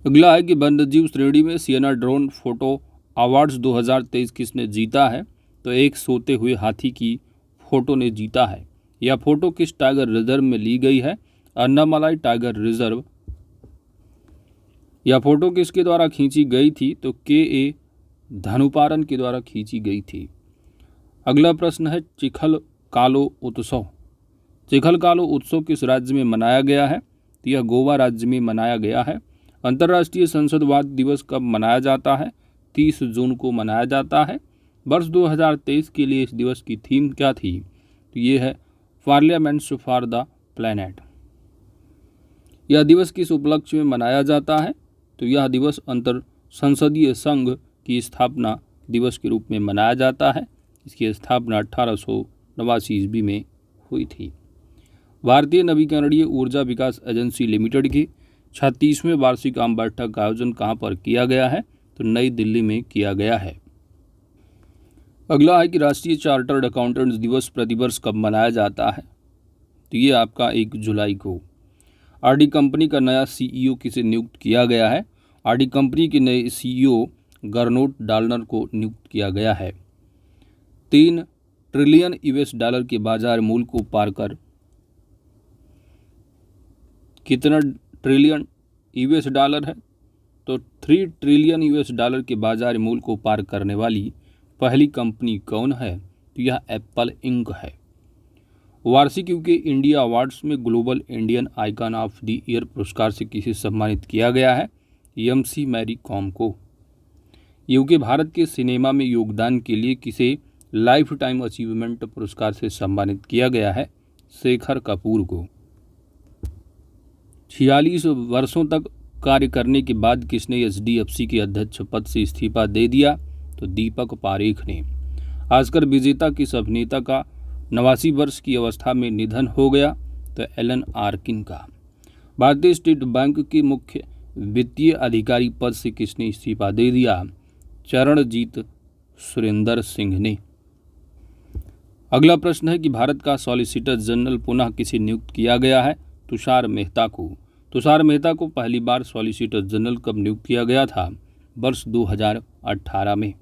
अगला है कि वन्यजीव श्रेणी में सियना ड्रोन फोटो अवार्ड्स 2023 किसने जीता है? तो एक सोते हुए हाथी की फोटो ने जीता है। यह फोटो किस टाइगर रिजर्व में ली गई है? Annamalai tiger reserve. यह फोटो किसके द्वारा खींची गई थी? तो KA धनुपारन के द्वारा खींची गई थी। अगला प्रश्न है चिखल कालो उत्सव। चिखल कालो उत्सव किस राज्य में मनाया गया है? तो यह गोवा राज्य में मनाया गया है। अंतर्राष्ट्रीय संसदवाद दिवस कब मनाया जाता है? 30 जून को मनाया जाता है। वर्ष 2023 के लिए इस दिवस की थीम क्या थी? तो ये है पार्लियामेंट्स फॉर द प्लैनेट। यह दिवस किस उपलक्ष्य में मनाया जाता है? तो यह दिवस अंतर संसदीय संघ की स्थापना दिवस के रूप में मनाया जाता है। इसकी स्थापना 1889 ईस्वी में हुई थी। भारतीय नवीकरणीय ऊर्जा विकास एजेंसी लिमिटेड की 36वें वार्षिक आम बैठक का आयोजन कहाँ पर किया गया है? तो नई दिल्ली में किया गया है। अगला है कि राष्ट्रीय चार्टर्ड अकाउंटेंट्स दिवस प्रतिवर्ष कब मनाया जाता है? तो ये आपका 1 जुलाई को। RD कंपनी का नया CEO किसे नियुक्त किया गया है? RD कंपनी के नए CEO गरनोट डालनर को नियुक्त किया गया है। 3 ट्रिलियन US के बाजार मूल्य को पार कर कितना ट्रिलियन US है? तो 3 ट्रिलियन US के बाजार मूल्य को पार करने वाली पहली कंपनी कौन है? तो यह एप्पल इंक है। वार्षिक यूके इंडिया अवार्ड्स में global Indian icon of the year पुरस्कार से किसे सम्मानित किया गया है? MC मैरी कॉम को। यूके भारत के सिनेमा में योगदान के लिए किसे लाइफ टाइम अचीवमेंट पुरस्कार से सम्मानित किया गया है? शेखर कपूर को। 46 वर्षों तक कार्य करने के बाद किसने HDFC के अध्यक्ष पद से इस्तीफा दे दिया? तो दीपक पारेख ने। ऑस्कर विजेता किस अभिनेता का 89 वर्ष की अवस्था में निधन हो गया? तो एलन आर्किन का। भारतीय स्टेट बैंक के मुख्य वित्तीय अधिकारी पद से किसने इस्तीफा दे दिया? चरणजीत सुरेंद्र सिंह ने। अगला प्रश्न है कि भारत का सॉलिसिटर जनरल पुनः किसे नियुक्त किया गया है? तुषार मेहता को। तुषार मेहता को पहली बार सॉलिसिटर जनरल कब नियुक्त किया गया था? वर्ष 2018 में।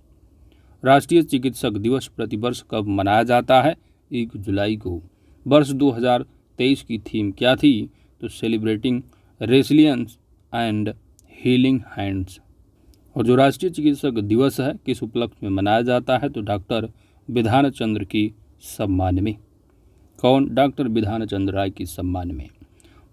राष्ट्रीय चिकित्सक दिवस प्रतिवर्ष कब मनाया जाता है? 1 जुलाई को। वर्ष 2023 की थीम क्या थी? तो celebrating resilience and healing hands. और जो राष्ट्रीय चिकित्सक दिवस है किस उपलक्ष्य में मनाया जाता है? तो डॉक्टर बिधान चंद्र की सम्मान में। कौन? डॉक्टर बिधान चंद्र राय की सम्मान में।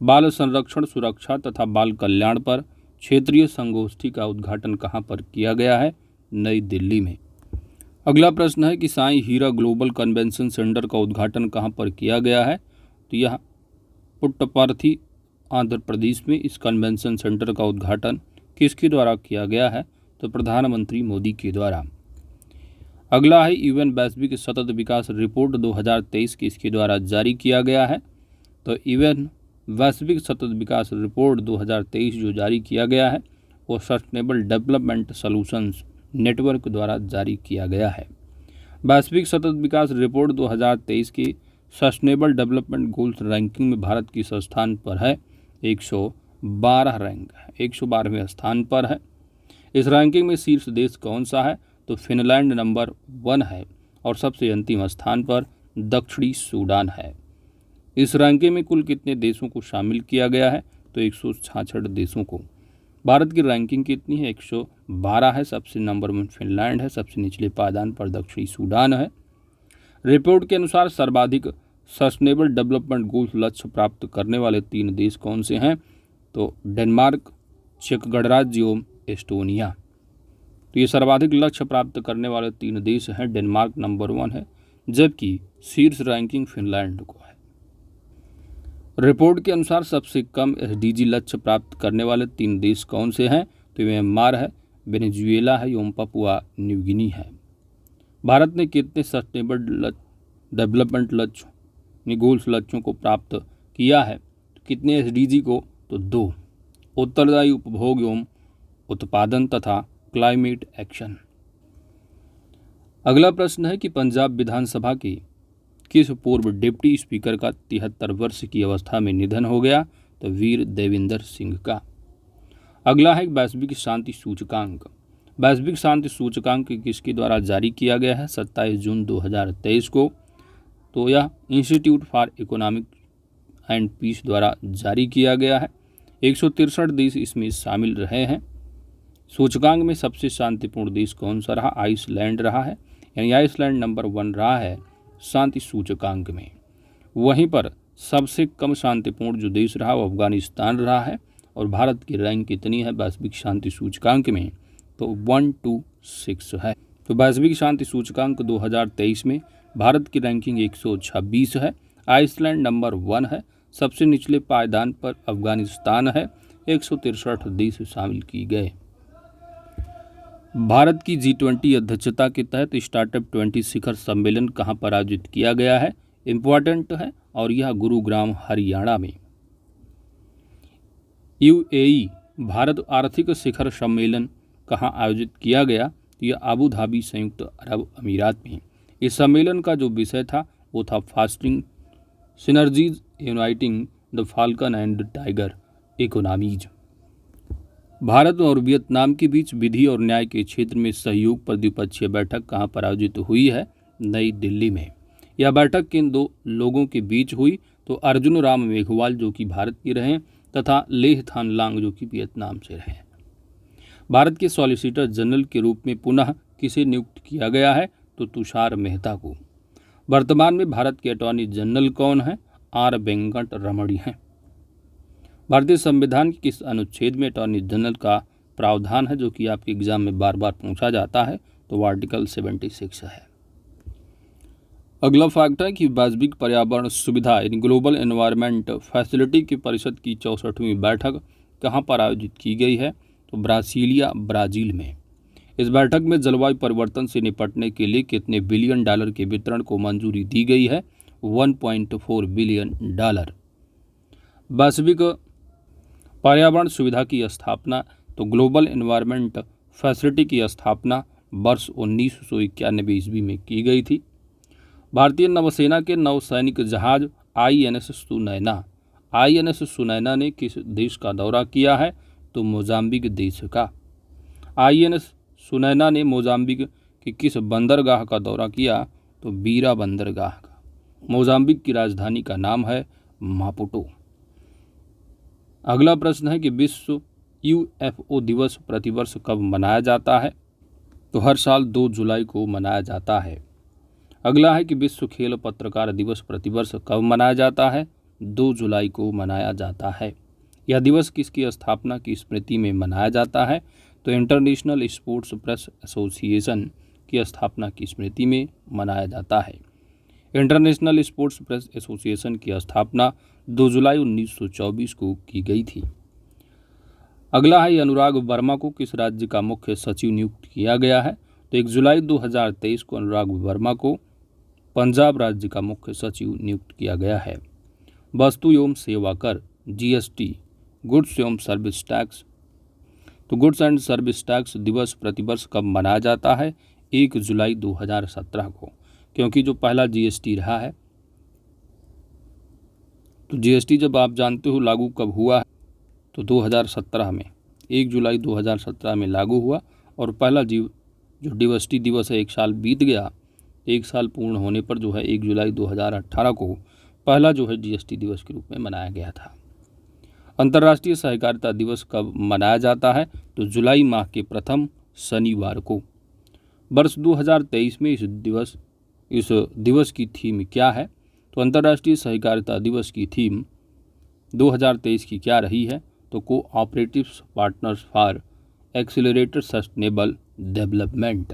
बाल संरक्षण, सुरक्षा तथा बाल कल्याण पर क्षेत्रीय संगोष्ठी का उद्घाटन कहाँ पर किया गया है? नई दिल्ली में। अगला प्रश्न है कि साईं हीरा ग्लोबल कन्वेंशन सेंटर का उद्घाटन कहाँ पर किया गया है? तो यह पुट्टपर्थी आंध्र प्रदेश में इस कन्वेंशन सेंटर का उद्घाटन किसके द्वारा किया गया है? तो प्रधानमंत्री मोदी के द्वारा। अगला है यूएन वैश्विक सतत विकास रिपोर्ट 2023 किसके द्वारा जारी किया गया है? तो यूएन वैश्विक सतत विकास रिपोर्ट 2023 जो जारी किया गया है वो सस्टेनेबल डेवलपमेंट सॉल्यूशंस नेटवर्क द्वारा जारी किया गया है। वैश्विक सतत विकास रिपोर्ट 2023 की सस्टेनेबल डेवलपमेंट गोल्स रैंकिंग में भारत किस स्थान पर है? 112 रैंक है, 112वें स्थान पर है। इस रैंकिंग में शीर्ष देश कौन सा है? तो फिनलैंड नंबर 1 है और सबसे अंतिम स्थान पर दक्षिणी सूडान है। इस रैंकिंग में कुल कितने देशों को शामिल किया गया है? तो 166 देशों को। भारत की रैंकिंग कितनी है? 112 है। सबसे नंबर 1 फिनलैंड है, सबसे निचले पायदान पर दक्षिणी सूडान है। रिपोर्ट के अनुसार सर्वाधिक सस्टेनेबल डेवलपमेंट गोल्स लक्ष्य प्राप्त करने वाले 3 देश कौन से हैं? तो डेनमार्क, चेक गणराज्य एवं एस्टोनिया। तो ये सर्वाधिक लक्ष्य प्राप्त करने वाले 3 देश हैं। डेनमार्क नंबर 1 है जबकि शीर्ष रैंकिंग फिनलैंड को है। रिपोर्ट के अनुसार सबसे कम एसडीजी लक्ष्य प्राप्त करने वाले 3 देश कौन से हैं? तो म्यांमार है, वेनेजुएला है एवं पपुआ न्यू गिनी है। भारत ने कितने सस्टेनेबल डेवलपमेंट लक्ष्य गोल्स लक्ष्यों को प्राप्त किया है? तो कितने एसडीजी को? तो 2। उत्तरदायी उपभोग एवं उत्पादन तथा क्लाइमेट एक्शन। अगला प्रश्न है कि पंजाब विधानसभा के किस पूर्व डिप्टी स्पीकर का 73 वर्ष की अवस्था में निधन हो गया? तो वीर देविंदर सिंह का। अगला है वैश्विक शांति सूचकांक। वैश्विक शांति सूचकांक किसके द्वारा जारी किया गया है? 27 जून 2023 को। तो यह institute for economic and peace द्वारा जारी किया गया है। 163 देश इसमें शामिल रहे हैं। सूचकांक में सबसे शांतिपूर्ण देश कौन सा रहा? आइसलैंड रहा है, यानी आइसलैंड नंबर 1 रहा है शांति सूचकांक में। वहीं पर सबसे कम शांतिपूर्ण जो देश रहा वो अफगानिस्तान रहा है। और भारत की रैंक कितनी है वैश्विक शांति सूचकांक में? तो 126 है। तो वैश्विक शांति सूचकांक 2023 में भारत की रैंकिंग 126 है। आइसलैंड नंबर 1 है, सबसे निचले पायदान पर अफगानिस्तान है। 163 देश शामिल किए गए। भारत की G20 अध्यक्षता के तहत स्टार्टअप 20 शिखर सम्मेलन कहाँ पर आयोजित किया गया है? इम्पोर्टेंट है और यह गुरुग्राम हरियाणा में। यूएई भारत आर्थिक शिखर सम्मेलन कहाँ आयोजित किया गया? तो यह आबू धाबी संयुक्त अरब अमीरात में। इस सम्मेलन का जो विषय था वो था fasting synergies uniting the falcon and tiger economies. Bharat और वियतनाम के बीच विधि और न्याय के क्षेत्र में सहयोग पर द्विपक्षीय बैठक कहाँ पर आयोजित हुई है? नई दिल्ली में। यह बैठक किन 2 लोगों के बीच हुई? तो अर्जुन राम मेघवाल जो कि भारत के रहे तथा लेह थान लांग जो कि वियतनाम से रहे। भारत के सॉलिसिटर जनरल के रूप में पुनः किसे नियुक्त किया गया है? तो तुषार मेहता को। वर्तमान में भारत के अटॉर्नी जनरल कौन है? आर वेंकट रमणी हैं। भारतीय संविधान के किस अनुच्छेद में अटॉर्नी जनरल का प्रावधान है जो कि आपके एग्जाम में बार बार पूछा जाता है? तो आर्टिकल 76 है। अगला फैक्ट है कि वैश्विक पर्यावरण सुविधा यानी ग्लोबल एनवायरनमेंट फैसिलिटी की परिषद की 64वीं बैठक कहाँ पर आयोजित की गई है? तो ब्रासीलिया ब्राजील में। इस बैठक में जलवायु परिवर्तन से निपटने के लिए कितने बिलियन डॉलर के वितरण को मंजूरी दी गई है? 1.4 बिलियन डॉलर। वैश्विक पर्यावरण सुविधा की स्थापना तो ग्लोबल एनवायरनमेंट फैसिलिटी की स्थापना वर्ष 1991 ईस्वी में की गई थी। भारतीय नौसेना के नौसैनिक जहाज आईएनएस सुनैना ने किस देश का दौरा किया है? तो मोजाम्बिक देश का। आईएनएस सुनैना ने मोजाम्बिक के किस बंदरगाह का दौरा किया? तो बीरा बंदरगाह का। मोजाम्बिक की राजधानी का नाम है मापुटो। अगला प्रश्न है कि विश्व यूएफओ दिवस प्रतिवर्ष कब मनाया जाता है? तो हर साल 2 जुलाई को मनाया जाता है। अगला है कि विश्व खेल पत्रकार दिवस प्रतिवर्ष कब मनाया जाता है? 2 जुलाई को मनाया जाता है। यह दिवस किसकी स्थापना की स्मृति में मनाया जाता है? तो इंटरनेशनल स्पोर्ट्स प्रेस एसोसिएशन की स्थापना की स्मृति में मनाया जाता है। इंटरनेशनल स्पोर्ट्स प्रेस एसोसिएशन की स्थापना 2 जुलाई 1924 को की गई थी। अगला है अनुराग वर्मा को किस राज्य का मुख्य सचिव नियुक्त किया गया है? तो 1 जुलाई 2023 को अनुराग वर्मा को पंजाब राज्य का मुख्य सचिव नियुक्त किया गया है। वस्तु एवं सेवा कर जीएसटी, गुड्स एवं सर्विस टैक्स, तो गुड्स एंड सर्विस टैक्स दिवस प्रतिवर्ष कब मनाया जाता है? 1 जुलाई 2017 को, क्योंकि जो पहला जीएसटी रहा है, तो जीएसटी जब आप जानते हो लागू कब हुआ है, तो 2017 में 1 जुलाई 2017 में लागू हुआ। और पहला जो जीएसटी दिवस है, 1 साल बीत गया, 1 साल पूर्ण होने पर जो है 1 जुलाई 2018 को पहला जो है जीएसटी दिवस के रूप में मनाया गया था। अंतर्राष्ट्रीय सहकारिता दिवस कब मनाया जाता है? तो जुलाई माह के प्रथम शनिवार को। वर्ष 2023 में इस दिवस की थीम क्या है? तो अंतर्राष्ट्रीय सहकारिता दिवस की थीम 2023 की क्या रही है? तो cooperative partners for accelerated sustainable development.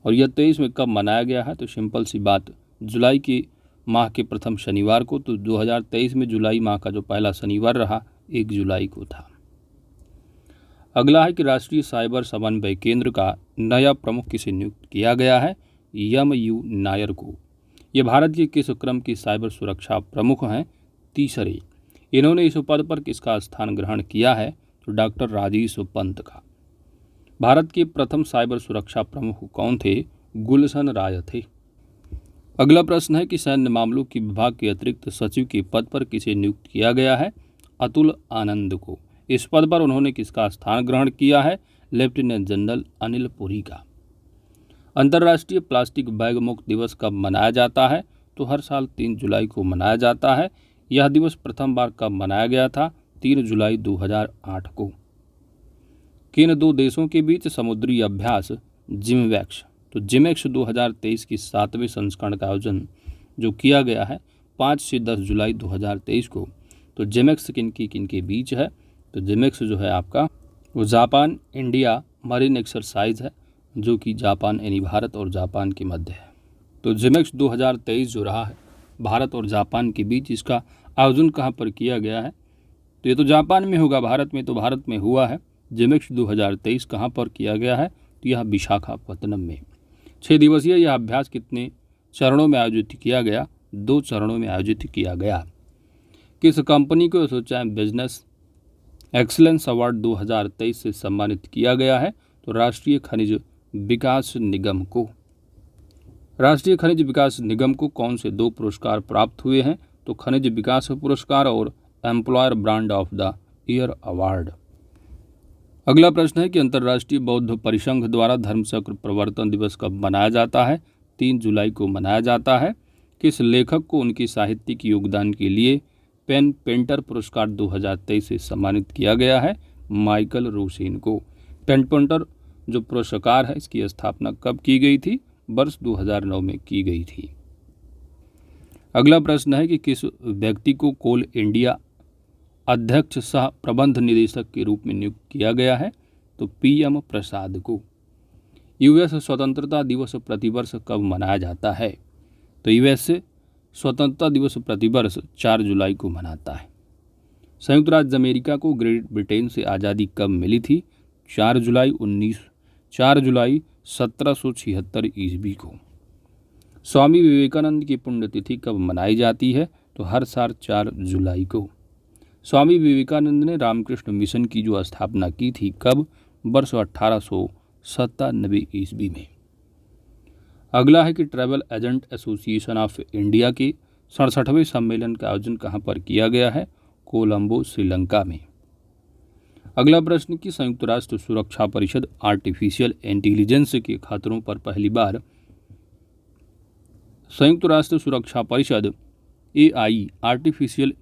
और यह 23 में कब मनाया गया है? तो सिंपल सी बात, जुलाई के माह के प्रथम शनिवार को। तो 2023 में जुलाई माह का जो पहला शनिवार रहा 1 जुलाई को था। अगला है कि राष्ट्रीय साइबर समन्वय केंद्र का नया प्रमुख किसे नियुक्त किया गया है? MU नायर को। ये भारत के किस क्रम की साइबर सुरक्षा प्रमुख हैं? तीसरे। इन्होंने इस पद पर किसका स्थान ग्रहण किया है? तो डॉक्टर राजेश पंत का। भारत के प्रथम साइबर सुरक्षा प्रमुख कौन थे? गुलशन राय थे। अगला प्रश्न है कि सैन्य मामलों के विभाग के अतिरिक्त सचिव के पद पर किसे नियुक्त किया गया है? अतुल आनंद को। इस पद पर उन्होंने किसका स्थान ग्रहण किया है? लेफ्टिनेंट जनरल अनिल पुरी का। अंतर्राष्ट्रीय प्लास्टिक बैग मुक्त दिवस कब मनाया जाता है? तो हर साल 3 जुलाई को मनाया जाता है। यह दिवस प्रथम बार कब मनाया गया था? 3 जुलाई 2008 को। किन 2 देशों के बीच समुद्री अभ्यास जिमवैक्स, तो जिमेक्स 2023 की 7वें संस्करण का आयोजन जो किया गया है 5 से 10 जुलाई 2023 को। तो जिमेक्स किन के बीच है? तो जिमेक्स जो है आपका वो जापान इंडिया मरीन एक्सरसाइज है, जो कि जापान यानी भारत और जापान के मध्य है। तो जिमेक्स 2023 जो रहा है भारत और जापान के बीच, इसका आयोजन कहाँ पर किया गया है? तो ये तो जापान में होगा, भारत में तो भारत में हुआ है। जिमेक्स 2023 कहाँ पर किया गया है? तो यह विशाखापत्तनम में। 6 दिवसीय यह अभ्यास कितने चरणों में आयोजित किया गया? 2 चरणों में आयोजित किया गया। किस कंपनी को एसोचैम बिजनेस एक्सीलेंस अवार्ड 2023 से सम्मानित किया गया है? तो राष्ट्रीय खनिज विकास निगम को। राष्ट्रीय खनिज विकास निगम को कौन से 2 पुरस्कार प्राप्त हुए हैं? तो खनिज विकास पुरस्कार और employer brand of the year award. अगला प्रश्न है कि अंतर्राष्ट्रीय बौद्ध परिसंघ द्वारा धर्मचक्र प्रवर्तन दिवस कब मनाया जाता है? 3 जुलाई को मनाया जाता है। किस लेखक को उनकी साहित्यिक योगदान के लिए पेन पेंटर पुरस्कार 2023 से सम्मानित किया गया है? माइकल रोसेन को। पेन पेंटर जो पुरस्कार है इसकी स्थापना कब की गई थी? वर्ष 2009 में की गई थी। अगला प्रश्न है कि किस व्यक्ति को कोल इंडिया अध्यक्ष सह प्रबंध निदेशक के रूप में नियुक्त किया गया है? तो PM प्रसाद को। US स्वतंत्रता दिवस प्रतिवर्ष कब मनाया जाता है? तो US स्वतंत्रता दिवस प्रतिवर्ष 4 जुलाई को मनाता है। संयुक्त राज्य अमेरिका को ग्रेट ब्रिटेन से आज़ादी कब मिली थी? 4 जुलाई 1776 ईस्वी को। स्वामी विवेकानंद की पुण्यतिथि कब मनाई जाती है? तो हर साल 4 जुलाई को। स्वामी विवेकानंद ने रामकृष्ण मिशन की जो स्थापना की थी कब? वर्ष 97 ईस्वी में। अगला है कि travel agent association of India के 67वें सम्मेलन का आयोजन कहाँ पर किया गया है? कोलंबो, श्रीलंका में। अगला प्रश्न कि संयुक्त राष्ट्र सुरक्षा परिषद आर्टिफिशियल इंटेलिजेंस के खतरों पर पहली बार संयुक्त राष्ट्र सुरक्षा परिषद AI आर्टिफिशियल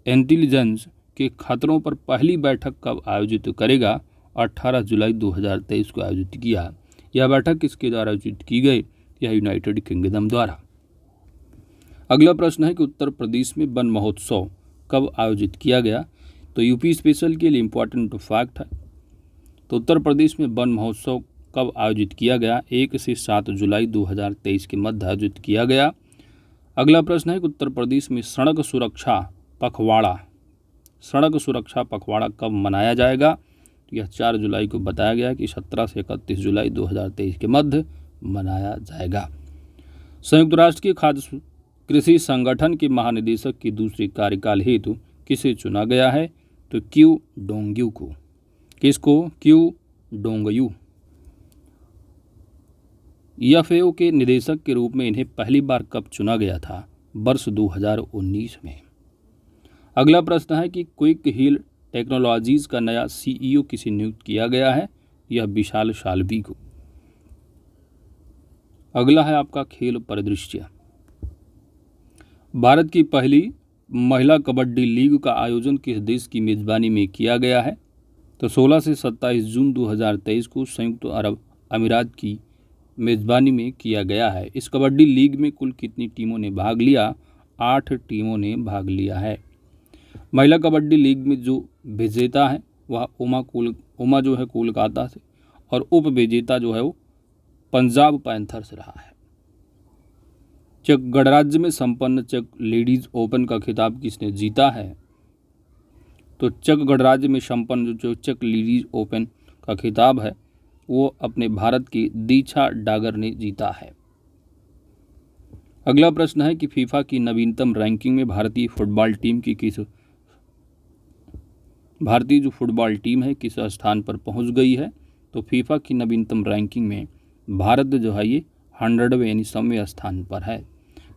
इंटेलिजेंस के खतरों पर पहली बैठक कब आयोजित करेगा? 18 जुलाई 2023 को आयोजित किया। यह बैठक किसके द्वारा आयोजित की गई? यह यूनाइटेड किंगडम द्वारा। अगला प्रश्न है कि उत्तर प्रदेश में वन महोत्सव कब आयोजित किया गया? तो यूपी स्पेशल के लिए इम्पोर्टेंट फैक्ट है। तो उत्तर प्रदेश में वन महोत्सव कब आयोजित किया गया? 1 से 7 जुलाई 2023 के मध्य आयोजित किया गया। अगला प्रश्न है कि उत्तर प्रदेश में सड़क सुरक्षा पखवाड़ा कब मनाया जाएगा? तो यह 4 जुलाई को बताया गया कि 17 से 31 जुलाई 2023 के मध्य मनाया जाएगा। संयुक्त राष्ट्र के खाद्य कृषि संगठन के महानिदेशक की दूसरे कार्यकाल हेतु किसे चुना गया है? तो क्यू डोंगयू को। किसको? क्यू डोंगयू। FAO के निदेशक के रूप में इन्हें पहली बार कब चुना गया था? वर्ष 2019 में। अगला प्रश्न है कि क्विक हिल टेक्नोलॉजीज का नया CEO किसे नियुक्त किया गया है? यह विशाल साल्वी को। अगला है आपका खेल परिदृश्य। भारत की पहली महिला कबड्डी लीग का आयोजन किस देश की मेजबानी में किया गया है? तो 16 से 27 जून 2023 को संयुक्त अरब अमीरात की मेजबानी में किया गया है। इस कबड्डी लीग में कुल कितनी टीमों ने भाग लिया? 8 टीमों ने भाग लिया है। महिला कबड्डी लीग में जो विजेता है वह उमा जो है कोलकाता से, और उप विजेता जो है वो पंजाब पैंथर्स रहा है। चेक गणराज्य में संपन्न चेक लेडीज ओपन का खिताब किसने जीता है? तो चेक गणराज्य में संपन्न जो चेक लेडीज ओपन का खिताब है वो अपने भारत की दीक्षा डागर ने जीता है। अगला प्रश्न है कि फीफा की नवीनतम रैंकिंग में भारतीय फुटबॉल टीम जो फुटबॉल टीम है किस स्थान पर पहुंच गई है? तो फीफा की नवीनतम रैंकिंग में भारत जो है ये 100वें यानी 100वें स्थान पर है।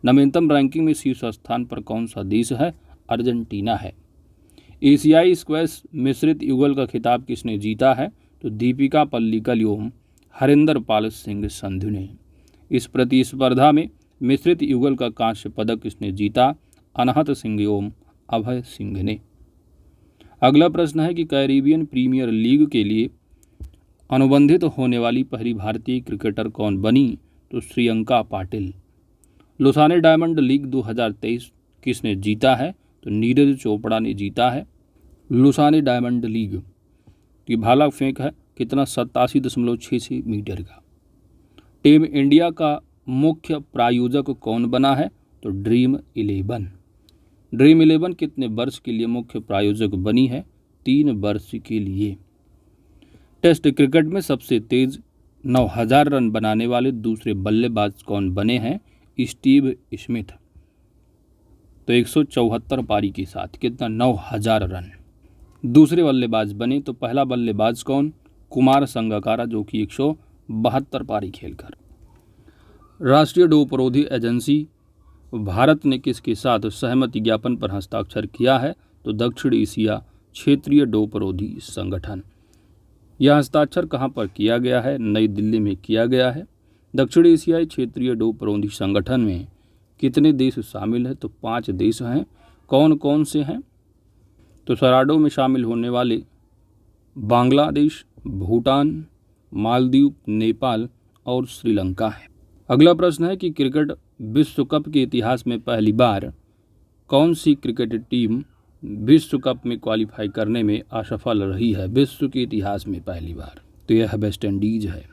नवीनतम रैंकिंग में शीर्ष स्थान पर कौन सा देश है? अर्जेंटीना है। एशियाई स्क्वैश मिश्रित युगल का खिताब किसने जीता है? तो दीपिका पल्लिकल एवं हरिंदर पाल सिंह संधु ने। इस प्रतिस्पर्धा में मिश्रित युगल का कांस्य पदक किसने जीता? अनहत सिंह एवं अभय सिंह ने। अगला प्रश्न है कि कैरिबियन प्रीमियर लीग के लिए अनुबंधित होने वाली पहली भारतीय क्रिकेटर कौन बनी? तो Shriyanka Patil. Lausanne diamond league 2023 किसने जीता है? तो नीरज चोपड़ा ने जीता है। लुसाने डायमंड लीग की भाला फेंक है कितना? 87.66 मीटर का। टीम इंडिया का मुख्य प्रायोजक कौन बना है? तो ड्रीम 11 कितने वर्ष के लिए मुख्य प्रायोजक बनी है? 3 वर्ष के लिए। टेस्ट क्रिकेट में सबसे तेज 9000 रन बनाने वाले दूसरे बल्लेबाज कौन बने हैं? Steve Smith. तो 174 पारी के साथ कितना? 9000 रन दूसरे बल्लेबाज बने। तो पहला बल्लेबाज कौन? कुमार संगकारा जो कि 172 पारी खेलकर। राष्ट्रीय डोपरोधी एजेंसी भारत ने किसके साथ सहमति ज्ञापन पर हस्ताक्षर किया है? तो दक्षिण एशिया क्षेत्रीय डोपरोधी संगठन। यह हस्ताक्षर कहाँ पर किया गया है? नई दिल्ली में किया गया है। दक्षिण एशियाई क्षेत्रीय डोपरोधी संगठन में कितने देश शामिल हैं? तो 5 देश हैं। कौन कौन से हैं? तो सराडो में शामिल होने वाले बांग्लादेश, भूटान, मालदीव, नेपाल और श्रीलंका है। अगला प्रश्न है कि क्रिकेट विश्व कप के इतिहास में पहली बार कौन सी क्रिकेट टीम विश्व कप में क्वालिफाई करने में असफल रही है? विश्व के इतिहास में पहली बार। तो यह वेस्ट इंडीज है।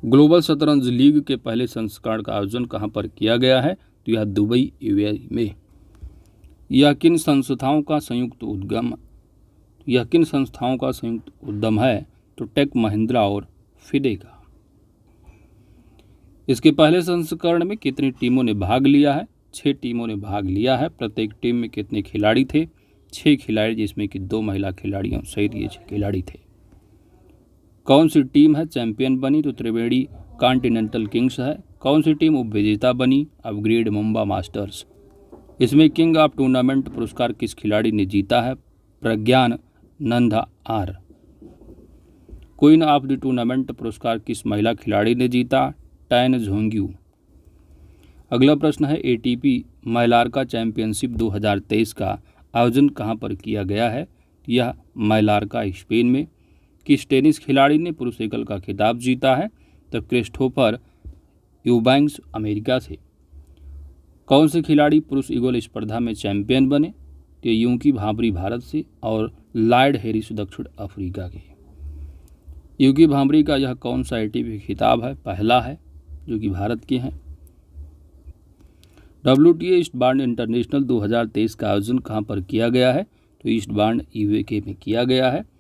ग्लोबल शतरंज लीग के पहले संस्करण का आयोजन कहाँ पर किया गया है? तो यह दुबई UAE में। यह किन संस्थाओं का संयुक्त उद्यम है? तो टेक महिंद्रा और फिडे का। इसके पहले संस्करण में कितनी टीमों ने भाग लिया है? 6 टीमों ने भाग लिया है। प्रत्येक टीम में कितने खिलाड़ी थे? 6 खिलाड़ी, जिसमें कि 2 महिला खिलाड़ियों सहित ये 6 खिलाड़ी थे। कौन सी टीम है चैंपियन बनी? तो त्रिवेणी कॉन्टिनेंटल किंग्स है। कौन सी टीम उपविजेता बनी? UpGrad Mumba masters. इसमें किंग ऑफ टूर्नामेंट पुरस्कार किस खिलाड़ी ने जीता है? Pragyan Nanda R. Queen of the tournament पुरस्कार किस महिला खिलाड़ी ने जीता? Tan Zhongyi. अगला प्रश्न है एटीपी मैलार्का चैंपियनशिप 2023 का आयोजन कहां पर किया गया है? यह मैलार्का स्पेन में। किस टेनिस खिलाड़ी ने पुरुष एकल का खिताब जीता है? तो क्रिस्टोफर यूबैंक्स अमेरिका से। कौन से खिलाड़ी पुरुष युगल स्पर्धा में चैंपियन बने? तो यूकी भांभरी भारत से और लॉयड हैरिस दक्षिण अफ्रीका के। यूकी भांभरी का यह कौन सा एटीपी खिताब है? पहला है, जो कि भारत के हैं। WTA ईस्टबॉर्न इंटरनेशनल 2023 का आयोजन कहां पर किया गया है? तो ईस्टबॉर्न यूके में किया गया है।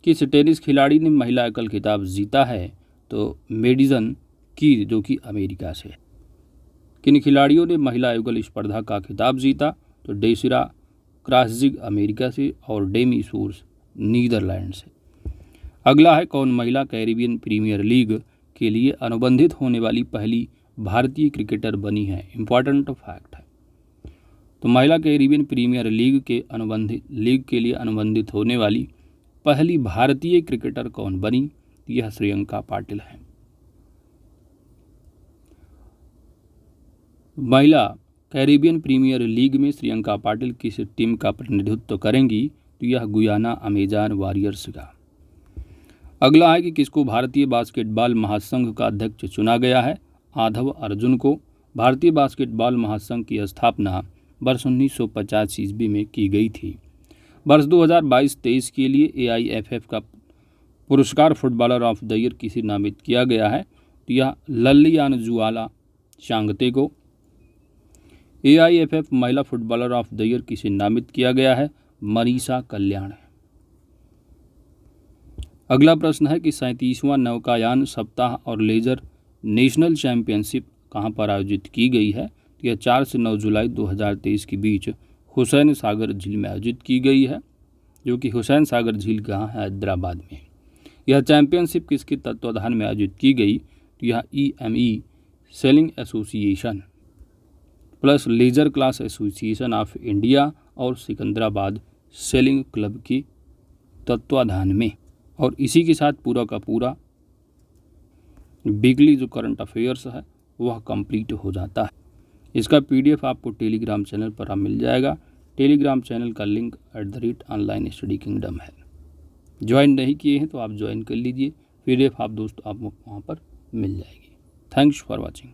किस टेनिस खिलाड़ी ने महिला एकल खिताब जीता है? तो मेडिसन कीर, जो कि अमेरिका से है। किन खिलाड़ियों ने महिला युगल स्पर्धा का खिताब जीता? तो डेसिरा क्रासजिग अमेरिका से और डेमी सूर्स नीदरलैंड से। अगला है कौन महिला कैरिबियन प्रीमियर लीग के लिए अनुबंधित होने वाली पहली भारतीय क्रिकेटर बनी है? इंपॉर्टेंट फैक्ट है। तो महिला कैरिबियन प्रीमियर लीग के लिए अनुबंधित होने वाली पहली भारतीय क्रिकेटर कौन बनी? यह श्रियंका पाटिल है। महिला कैरिबियन प्रीमियर लीग में श्रियंका पाटिल किस टीम का प्रतिनिधित्व करेंगी? तो यह गुयाना अमेजन वॉरियर्स का। अगला है कि किसको भारतीय बास्केटबॉल महासंघ का अध्यक्ष चुना गया है? आधव अर्जुन को। भारतीय बास्केटबॉल महासंघ की स्थापना वर्ष 1950 ईस्वी में की गई थी। वर्ष 2022-23 के लिए AIFF का पुरस्कार फुटबॉलर ऑफ द ईयर किसे नामित किया गया है? तो यह लल्लियानजुआला चांगते को। AIFF महिला फुटबॉलर ऑफ द ईयर किसे नामित किया गया है? मनीषा कल्याण। अगला प्रश्न है कि 37वां नौकायान सप्ताह और लेजर नेशनल चैंपियनशिप कहां पर आयोजित की गई है? यह 4 से 9 जुलाई 2023 के बीच हुसैन सागर झील में आयोजित की गई है, जो कि हुसैन सागर झील कहाँ है? हैदराबाद में। यह चैंपियनशिप किसके तत्वाधान में आयोजित की गई? तो यह EME sailing association plus laser class association of India और सिकंदराबाद सेलिंग क्लब के तत्वाधान में। और इसी के साथ पूरा का पूरा वीकली जो करंट अफेयर्स है वह कंप्लीट हो जाता है। इसका PDF आपको टेलीग्राम चैनल पर आप मिल जाएगा। टेलीग्राम चैनल का लिंक @ऑनलाइन स्टडी किंगडम है। ज्वाइन नहीं किए हैं तो आप ज्वाइन कर लीजिए। PDF आप दोस्तों आप वहाँ पर मिल जाएगी। Thanks for watching.